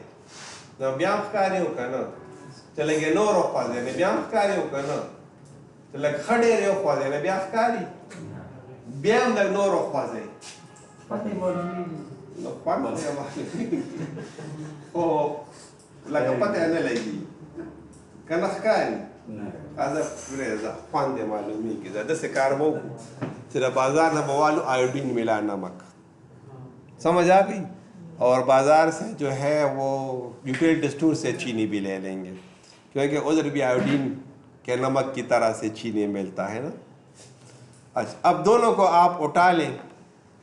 نبيام حكاري وكنا تلاقي نور أخوة زي نبيام حكاري وكنا تلاقي خدير أخوة زي نبيام حكاري بيام ده نور أخوة زي Pati Mormini. no quando ne amali o la capate ne lei kana khani هذا فريزا quando मालूमी कि ज़्यादा से कार्बो तेरा बाजार ना बवालू आयोडीन मिला नमक समझ आ गई। और बाजार से जो है वो यूटिलिटी स्टोर से चीनी भी ले लेंगे क्योंकि उधर भी आयोडीन के नमक की तरह से चीनी मिलता है ना। अच्छा अब दोनों को आप उठा लें,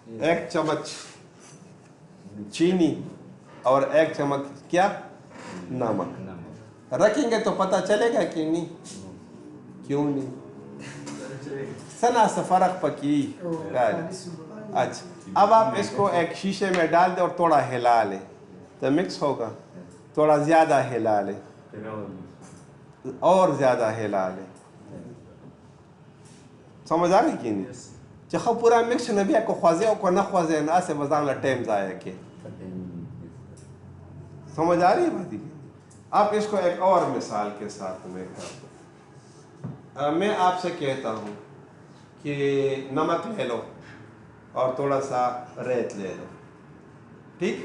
एक चम्मच चीनी और एक चम्मच क्या नमक रखेंगे तो पता चलेगा कि नहीं, क्यों नहीं सना से फर्क पकी। अच्छा अब आप इसको एक शीशे में डाल दें और थोड़ा हिला लें तो मिक्स होगा, थोड़ा ज़्यादा हिला लें और ज़्यादा हिला लें, समझ आ गई कि नहीं। चाहे पूरा मिक्स न भी को ख्वाजे को न ख्वाजे ना से बजाना टाइम जाए के, समझ आ रही है बात। आप इसको एक और मिसाल के साथ में मैं आपसे कहता हूँ कि नमक ले लो और थोड़ा सा रेत ले लो, ठीक,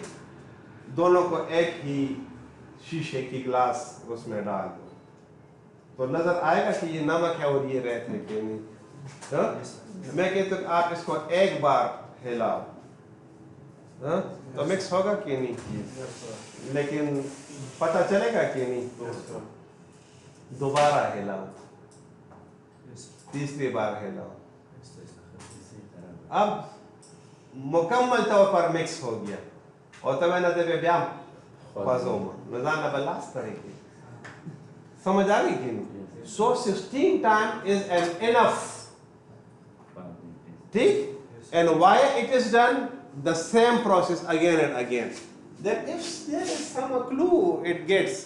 दोनों को एक ही शीशे की ग्लास उसमें डाल दो तो नज़र आएगा कि ये नमक है और ये रेत है कि नहीं। हाँ? मैं कहता हूँ आप इसको एक बार हिलाओ, हाँ? तो मिक्स होगा कि नहीं, लेकिन पता चलेगा कि नहीं। दोबारा हिलाओ, तीसरी बार हिलाओ, अब मुकम्मल तौर पर मिक्स हो गया और तब मैंने दे ब्याम ख्वाजोमा नज़ाना बलास करेंगे, समझ आ गई कि नहीं। सो 16 टाइम इज एन इनफ, ठीक, and why it is done the same process again and again. Then if there is some clue it gets,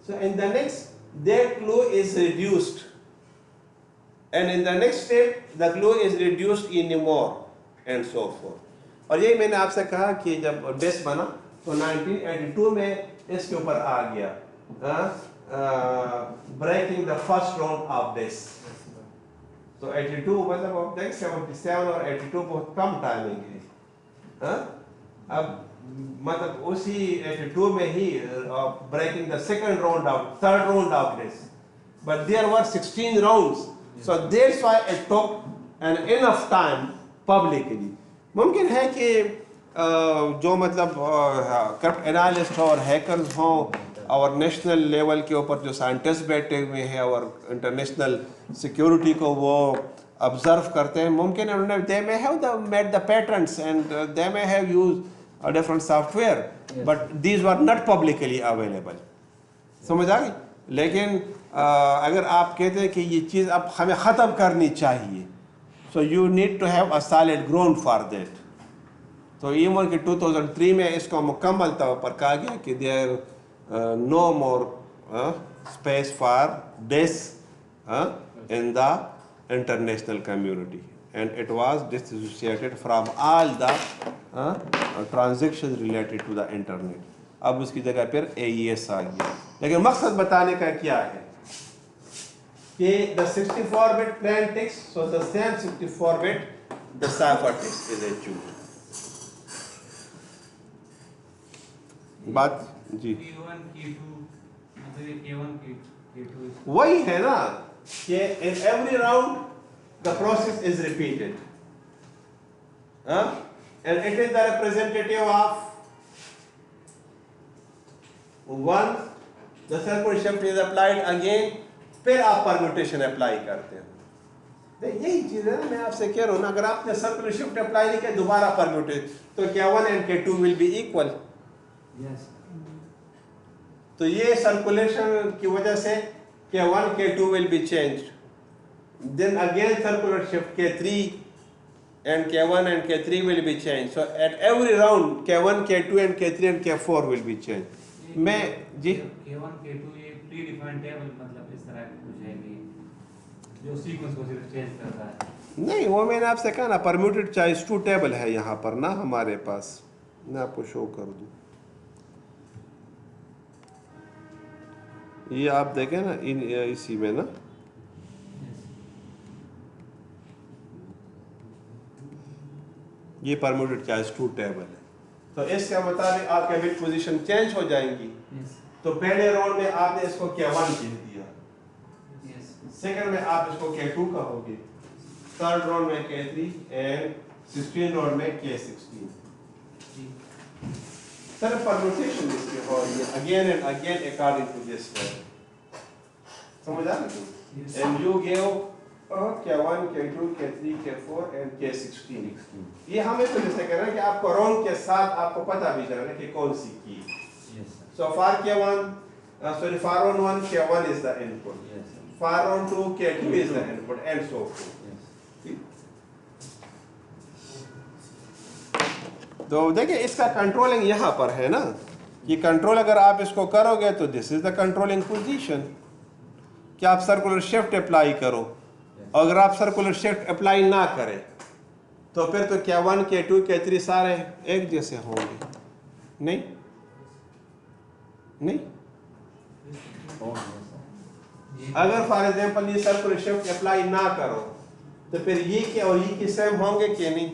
so in the next that clue is reduced and in the next step the clue is reduced in more and so forth. और यही मैंने आपसे कहा कि जब base बना तो 1982 में इसके ऊपर आ गया breaking the first round of base. तो 82 मतलब आप देख 77 और 82 बहुत कम टाइमिंग है, हाँ? अब मतलब उसी 82 में ही breaking the second round of third round of this, but there were 16 rounds, so that's why it took an enough time publicly. मुमकिन है कि जो मतलब करप्ट एनालिस्ट और हैकर्स हों और नेशनल लेवल के ऊपर जो साइंटिस्ट बैठे हुए हैं और इंटरनेशनल सिक्योरिटी को वो ऑब्जर्व करते हैं, मुमकिन है उन्होंने they may have made the patterns and they may have used a different software but these were not publicly available, समझ आ गई। लेकिन अगर आप कहते हैं कि ये चीज़ अब हमें ख़त्म करनी चाहिए, so you need to have a solid ground for that. तो इवन कि 2003 में इसको मुकम्मल तौर पर कहा गया कि there no more space for this in the international community, and it was dissociated from all the transactions related to the internet. अब उसकी जगह पर AES आ गया, लेकिन मकसद बताने का क्या है कि the 64-bit plain text, so the same 64-bit the ciphertext is achieved। बात जी K1 K2 मतलब K1 K2 वही है ना कि in every round the process is repeated, and it is the representative of one, the circular shift is applied again, फिर आप permutation apply करते हैं। यही चीज़ है ना, मैं आपसे कह रहा हूँ ना, अगर आपने सर्कुलर शिफ्ट अप्लाई नहीं किया दोबारा परम्यूटेशन तो K1 and K2 will be equal। Yes. तो ये सर्कुलेशन की वजह से K1, K2 will be changed. Then again circular shift K3 and K1 and K3 will be changed. So at every round K1, K2 and K3 and K4 will be changed. मैं जी K1 K2 ये pre defined table मतलब इस तरह कुछ है कि जो sequence को सिर्फ चेंज करता है। नहीं, वो मैंने आपसे कहा ना, परम्यूटेड चॉइस 2 टेबल है यहाँ पर ना हमारे पास। मैं आपको शो कर दूँ, ये आप देखें ना इसी में ना, ये परम्यूटेड चॉइस 2 टेबल है। तो इसके मुताबिक आपके बिट पोजीशन चेंज हो जाएंगी। तो पहले राउंड में आपने इसको K1 कह दिया, सेकंड में आप इसको K2 कहोगे, थर्ड राउंड में K3 एंड 16 राउंड में K16। सर परम्यूटेशन इसके हो रही है again and again according to this table. समझ आ रहा है? And you give K1, K2, K3, K4 and K16। ये हम इस वजह से कह रहे हैं कि आपको राउंड के साथ आपको पता भी चल रहा है कि कौन सी की। So for K1, for round 1, K1 is the input. For round 2, K2 is the input, and so forth. तो देखिए इसका कंट्रोलिंग यहाँ पर है ना, ये कंट्रोल अगर आप इसको करोगे तो this is the controlling position कि आप सर्कुलर शिफ्ट अप्लाई करो। अगर आप सर्कुलर शिफ्ट अप्लाई ना करें तो फिर तो K1, K2, K3 सारे एक जैसे होंगे। नहीं नहीं, अगर फॉर एग्जांपल ये सर्कुलर शिफ्ट अप्लाई ना करो तो फिर ये के और ये के सेम होंगे कि नहीं?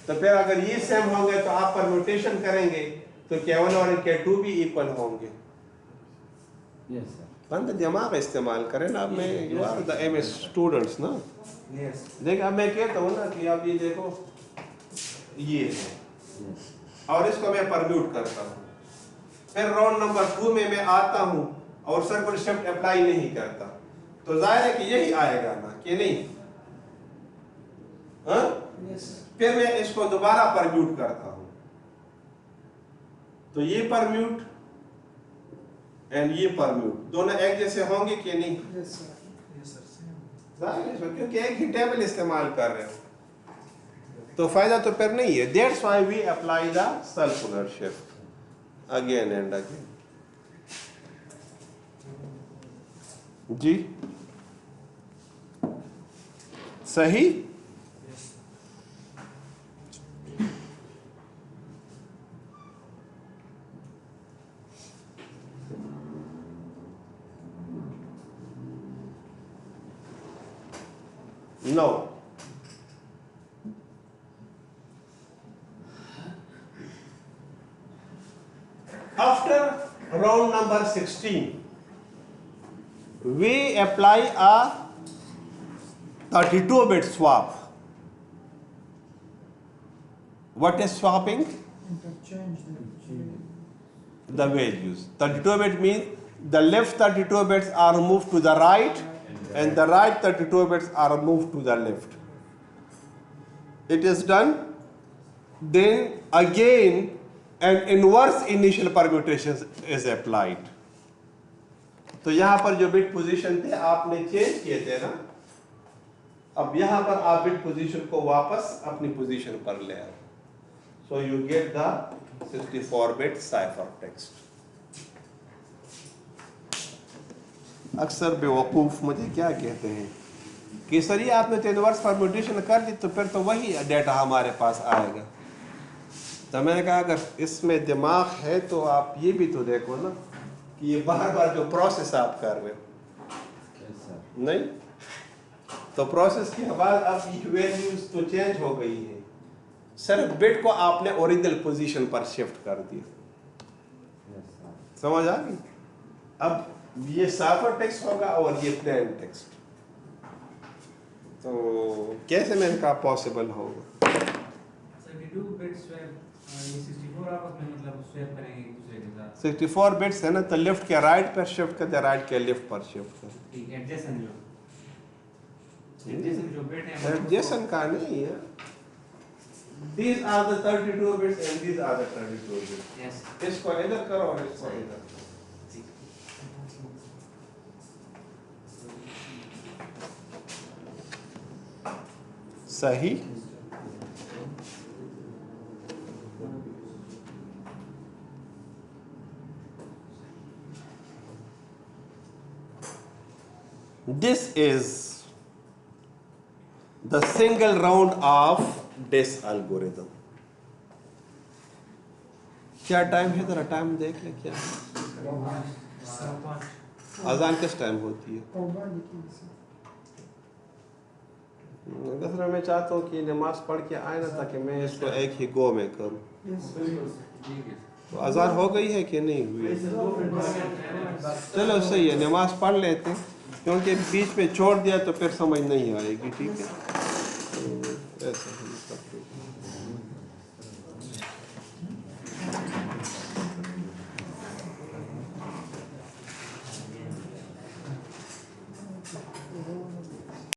तो फिर अगर ये सेम होंगे तो आप परम्यूटेशन करेंगे तो K1 और K2 भी इक्वल होंगे। बंद दिमाग इस्तेमाल करें ना। अब मैं you are the MS students ना। देखिए अब मैं कहता हूँ ना कि आप ये देखो ये है और इसको मैं परम्यूट करता हूँ, फिर राउंड नंबर 2 में मैं आता हूँ और सर्कुलर शिफ्ट अप्लाई नहीं करता तो जाहिर है कि यही आएगा ना कि नहीं? हाँ? फिर मैं इसको दोबारा परम्यूट करता हूँ तो ये परम्यूट एंड ये परम्यूट दोनों एक जैसे होंगे कि नहीं? जाहिर है क्योंकि एक ही टेबल इस्तेमाल कर रहे हो तो फायदा तो फिर नहीं है। That's why we apply the circular shift again and again. जी सही? No after round number 16 we apply a 32-bit swap. What is swapping? Interchange The values. 32-bit means the left 32 bits are moved to the right and the right 32 bits are moved to the left. It is done. Then again an inverse initial permutation is applied. तो यहाँ पर जो bit position थे आपने change किए थे ना, अब यहाँ पर आप बिट पोजीशन को वापस अपनी पोजीशन पर ले आओ। So you get the 64-bit cipher text. अक्सर बेवकूफ़ मुझे क्या कहते हैं कि सर ये आपने तो इनवर्स परम्यूटेशन कर दी तो फिर तो वही डेटा हमारे पास आएगा। तो मैंने कहा अगर इसमें दिमाग है तो आप ये भी तो देखो ना कि ये बार बार जो प्रोसेस आप कर रहे हो नहीं, तो प्रोसेस के बाद अब ये वैल्यूज तो चेंज हो गई है, सिर्फ बिट को आपने ओरिजिनल पोजीशन पर शिफ्ट कर दिया। समझ आ गई? अब ये साइफर टेक्स्ट होगा और ये प्लेन टेक्स्ट, तो कैसे मैंने कहा पॉसिबल होगा? 32 बिट स्वैप ये 64 आपस में मतलब स्वैप करेंगे एक दूसरे के साथ। 64 बिट्स है ना, तो लेफ्ट के राइट पर शिफ्ट कर दे, राइट के लेफ्ट पर शिफ्ट कर। ठीक है, एडजेसेंट जो बिट है एडजेसेंट का नहीं है। These are the 32 bits and these are the 32 bits. Yes इसको इधर करो और इसको इधर करो। सही। This is the single round of this algorithm. क्या टाइम है? जरा टाइम देख ले क्या है। अजान किस टाइम होती है? दूसरा मैं चाहता हूँ कि नमाज पढ़ के आए ना, ताकि मैं इसको एक ही गो में करूँ। तो अजान हो गई है कि नहीं हुई? चलो सही है, नमाज पढ़ लेते हैं, क्योंकि बीच में छोड़ दिया तो फिर समझ नहीं आएगी। ठीक है, ऐसा हम करते हैं।